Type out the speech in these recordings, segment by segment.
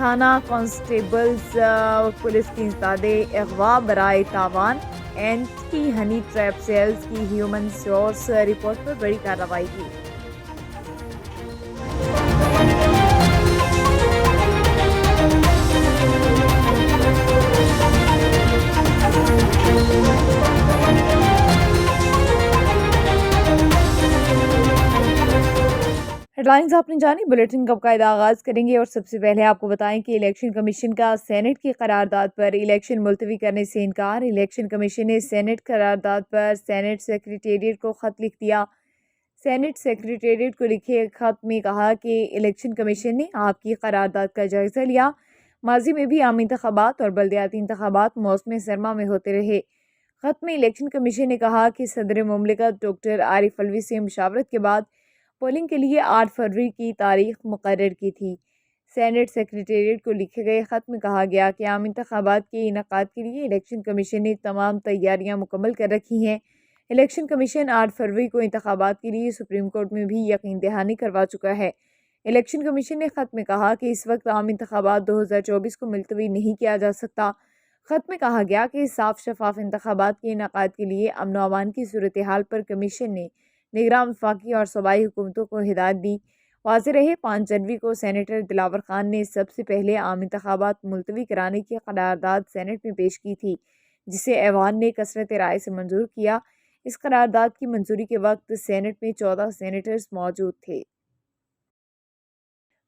تھانہ constables police کی انسداد اغوا برائے تاوان اینٹی ہنی ٹریپ سیلز کی ہیومن سورس رپورٹ پر بڑی کارروائی کی۔ ہیڈ لائنز آپ نے جانی، بلیٹن کا باقاعدہ آغاز کریں گے اور سب سے پہلے آپ کو بتائیں کہ الیکشن کمیشن کا سینٹ کی قرارداد پر الیکشن ملتوی کرنے سے انکار۔ الیکشن کمیشن نے سینٹ قرارداد پر سینٹ سیکریٹریٹ کو خط لکھ دیا۔ سینٹ سیکریٹریٹ کو لکھے خط میں کہا کہ الیکشن کمیشن نے آپ کی قرارداد کا جائزہ لیا۔ ماضی میں بھی عام انتخابات اور بلدیاتی انتخابات موسم سرما میں ہوتے رہے۔ خط میں الیکشن کمیشن نے کہا کہ صدر مملکت ڈاکٹر عارف الوی سے مشاورت کے بعد پولنگ کے لیے 8 فروری کی تاریخ مقرر کی تھی۔ سینٹ سیکریٹریٹ کو لکھے گئے خط میں کہا گیا کہ عام انتخابات کے انعقاد کے لیے الیکشن کمیشن نے تمام تیاریاں مکمل کر رکھی ہیں۔ الیکشن کمیشن 8 فروری کو انتخابات کے لیے سپریم کورٹ میں بھی یقین دہانی کروا چکا ہے۔ الیکشن کمیشن نے خط میں کہا کہ اس وقت عام انتخابات 2024 کو ملتوی نہیں کیا جا سکتا۔ خط میں کہا گیا کہ صاف شفاف انتخابات کے انعقاد کے لیے امن و امان کی صورتحال پر کمیشن نے نگراں وفاقی اور صوبائی حکومتوں کو ہدایت دی۔ واضح رہے 5 جنوری کو سینیٹر دلاور خان نے سب سے پہلے عام انتخابات ملتوی کرانے کی قرارداد سینٹ میں پیش کی تھی، جسے ایوان نے کثرت رائے سے منظور کیا۔ اس قرارداد کی منظوری کے وقت سینٹ میں 14 سینیٹرز موجود تھے۔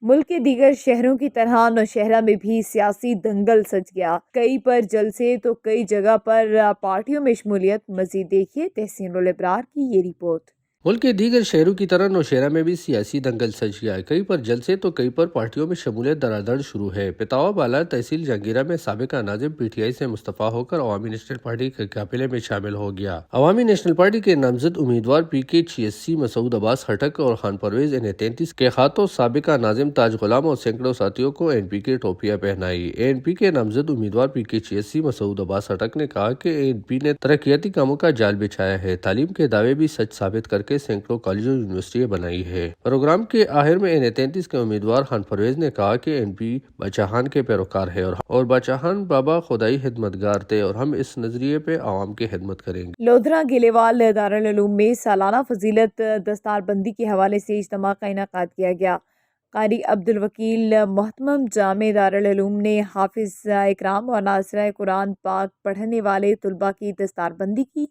ملک کے دیگر شہروں کی طرح نوشہرہ میں بھی سیاسی دنگل سج گیا۔ کئی پر جلسے تو کئی جگہ پر پارٹیوں میں شمولیت۔ مزید دیکھیے تحسین الابرار کی یہ رپورٹ۔ ملک کے دیگر شہروں کی طرح نوشہرہ میں بھی سیاسی دنگل سج گیا ہے۔ کئی پر جلسے تو کئی پر پارٹیوں میں شمولیت دھڑا شروع ہے۔ پتاوا بالا تحصیل جہانگیرہ میں سابقہ ناظم پی ٹی آئی سے مستعفی ہو کر عوامی نیشنل پارٹی کے قافلے میں شامل ہو گیا۔ عوامی نیشنل پارٹی کے نامزد امیدوار پی کے 86 مسعود عباس خٹک اور خان پرویز این 33 کے ہاتھوں سابقہ ناظم تاج غلام اور سینکڑوں ساتھیوں کو این پی کے ٹوپیاں پہنائی۔ این پی کے نامزد امیدوار پی کے 86 مسعود عباس خٹک نے کہا کہ این پی نے ترقیاتی کاموں کا جال بچھایا ہے، تعلیم کے دعوے بھی سچ ثابت کر کے سینکڑوں کالجوں یونیورسٹیاں بنائی ہے۔ پروگرام کے آخر میں این 33 کے امیدوار خان پرویز نے کہا کہ این پی باچاہان کے پیروکار ہے اور باچاہان بابا خدائی خدمتگار تھے اور ہم اس نظریے پہ عوام کی خدمت کریں گے۔ لودھرا گیلیوال دارالعلوم میں سالانہ فضیلت دستار بندی کے حوالے سے اجتماع کا انعقاد کیا گیا۔ قاری عبدالوکیل محتمم جامع دارالعلوم نے حافظ اکرام اور ناظرہ قرآن پاک پڑھنے والے طلباء کی دستار بندی کی۔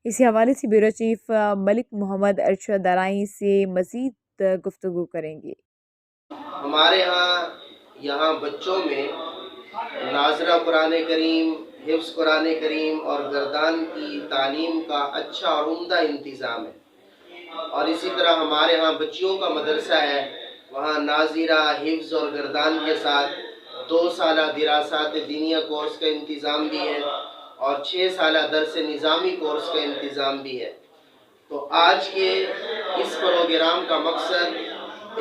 اسی حوالے سے بیورو چیف ملک محمد ارشد درائیں سے مزید گفتگو کریں گے۔ ہمارے یہاں بچوں میں ناظرہ قرآن کریم، حفظ قرآن کریم اور گردان کی تعلیم کا اچھا اور عمدہ انتظام ہے، اور اسی طرح ہمارے ہاں بچیوں کا مدرسہ ہے، وہاں ناظرہ، حفظ اور گردان کے ساتھ 2 سالہ دراسات دینیہ کورس کا انتظام بھی ہے اور 6 سالہ درس نظامی کورس کا انتظام بھی ہے۔ تو آج کے اس پروگرام کا مقصد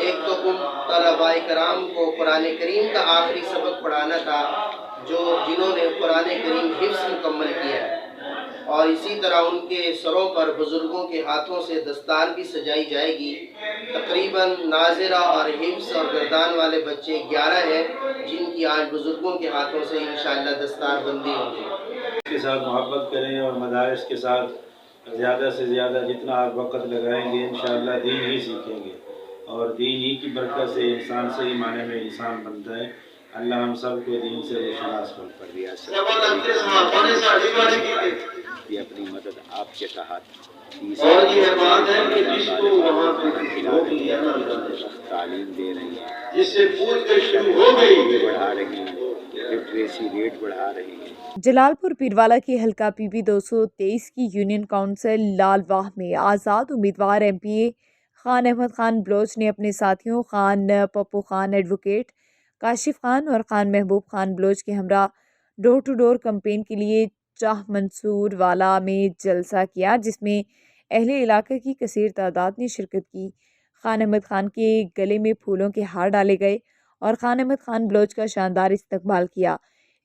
ایک تو ان طلباء کرام کو قرآن کریم کا آخری سبق پڑھانا تھا جنہوں نے قرآن کریم حفظ مکمل کیا ہے، اور اسی طرح ان کے سروں پر بزرگوں کے ہاتھوں سے دستار بھی سجائی جائے گی۔ تقریباً ناظرہ اور حفظ اور گردان والے بچے 11 ہیں جن کی آج بزرگوں کے ہاتھوں سے انشاءاللہ دستار بندی ہوگی۔ اس کے ساتھ محبت کریں اور مدارس کے ساتھ زیادہ سے زیادہ جتنا آپ وقت لگائیں گے انشاءاللہ دین ہی سیکھیں گے، اور دین ہی کی برکت سے انسان صحیح معنی میں انسان بنتا ہے۔ اللہ ہم سب کو دین سے روشناس پر دیا یہ اپنی مدد آپ کے تحت اور یہ بات ہے کہ جس کو وہاں پہ تعلیم دے رہی ہیں، جس سے پوچھ کے شروع ہو گئی بڑھا رہی ہیں، لٹریسی ریٹ بڑھا رہی ہیں۔ جلال پور پیروالا کی حلقہ پی پی 223 کی یونین کونسل لال واہ میں آزاد امیدوار ایم پی اے خان احمد خان بلوچ نے اپنے ساتھیوں خان پپو خان ایڈوکیٹ، کاشف خان اور خان محبوب خان بلوچ کے ہمراہ ڈور ٹو ڈور کمپین کے لیے چاہ منصور والا میں جلسہ کیا، جس میں اہل علاقے کی کثیر تعداد نے شرکت کی۔ خان احمد خان کے گلے میں پھولوں کے ہار ڈالے گئے اور خان احمد خان بلوچ کا شاندار استقبال کیا۔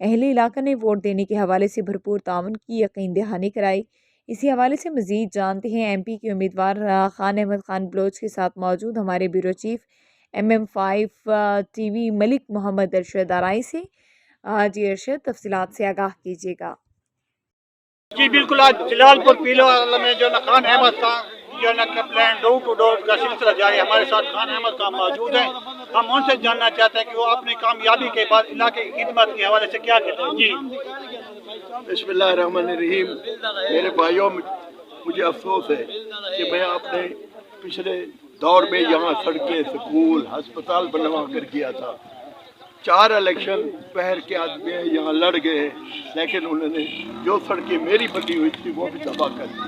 اہل علاقہ نے ووٹ دینے کے حوالے سے بھرپور تعاون کی یقین دہانی کرائی۔ اسی حوالے سے مزید جانتے ہیں ایم پی کے امیدوار خان احمد خان بلوچ کے ساتھ موجود ہمارے بیورو چیف MM5 TV ملک محمد ارشد آرائی سے۔ جی ارشد، تفصیلات سے آگاہ کیجیے گا۔ جی بالکل، آج جلال پور پیلو میں جو خان احمد کا جو کمپلین ڈور ٹو ڈور کا سلسلہ جاری ہے، ہمارے ساتھ خان احمد کا موجود ہے۔ ہم ان سے جاننا چاہتے ہیں کہ وہ اپنی کامیابی کے بعد علاقے کی خدمت کے حوالے سے کیا کہتے ہیں۔ جی بسم اللہ الرحمن الرحیم۔ میرے بھائیوں، مجھے افسوس ہے کہ میں اپنے پچھلے دور میں یہاں سڑکیں، سکول، ہسپتال بنوا کر کیا تھا۔ 4 الیکشن پہر کے آدمی یہاں لڑ گئے، لیکن انہوں نے جو سڑکیں میری بنی ہوئی تھی وہ بھی تباہ کر دی۔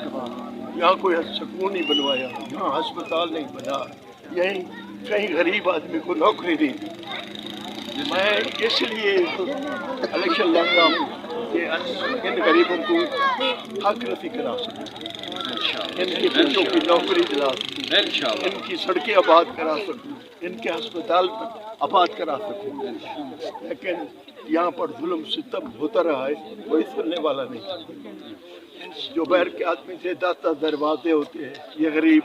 یہاں کوئی سکول نہیں بنوایا، یہاں ہسپتال نہیں بنا، یہیں کہیں غریب آدمی کو نوکری نہیں دی۔ میں اس لیے الیکشن لڑ رہا ہوں کہ ان غریبوں کو حق رسی کرا سکوں، ان کے بچوں کی نوکری دلا سکوں، ان کی سڑکیں آباد کرا سکوں، ان کے ہسپتال آباد کرا سکوں۔ لیکن یہاں پر ظلم ستم ہوتا رہا ہے، کوئی سننے والا نہیں۔ جو باہر کے آدمی سے 10 دروازے ہوتے ہیں، یہ غریب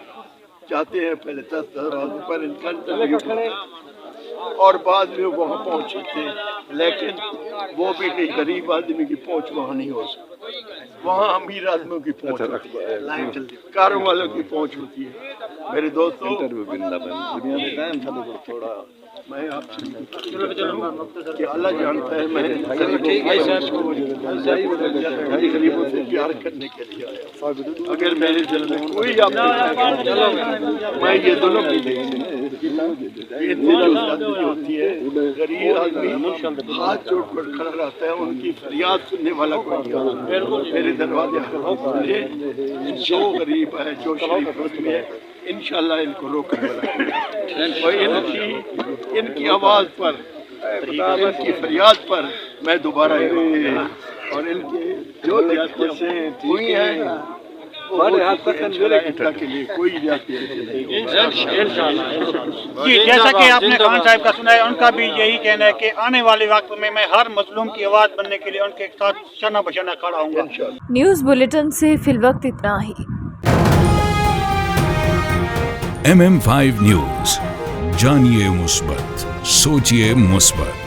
جاتے ہیں پہلے 10 دروازے پر ان کا انٹرویو اور بعد میں وہاں پہنچ سکتے ہیں، لیکن وہ بھی نہیں، غریب آدمی کی پہنچ وہاں نہیں ہو سکتی۔ وہاں امیر آدمیوں کی پہنچ ہوتی ہے، کاروں والوں کی پہنچ ہوتی ہے۔ میرے دوستوں، میں آپ سے کہ اللہ جانتا ہے میں غریبوں سے پیار کرنے کے لیے آیا۔ اگر میرے دل میں کوئی آپ میں یہ ظلم ہوتی ہے، غریب آدمی ہاتھ جوڑ کر کھڑا رہتا ہے، ان کی فریاد سننے والا کوئی نہیں۔ میرے دروازے جو غریب ہے، جو شریف آدمی ہے، انشاءاللہ ان کو روکنے والا اور ان کی آواز پر، ان کی فریاد پر میں دوبارہ اور ان کے جو زیادتیاں ہوئی ہیں کے لیے کوئی جی، جیسا کہ آپ نے خان صاحب کا سنا ہے، ان کا بھی یہی کہنا ہے کہ آنے والے وقت میں ہر مظلوم کی آواز بننے کے لیے ان کے ساتھ شانہ بشانہ کھڑا ہوں گا۔ نیوز بلیٹن سے فی الوقت اتنا ہی۔ MM5 نیوز، جانیے مثبت، سوچیے مثبت۔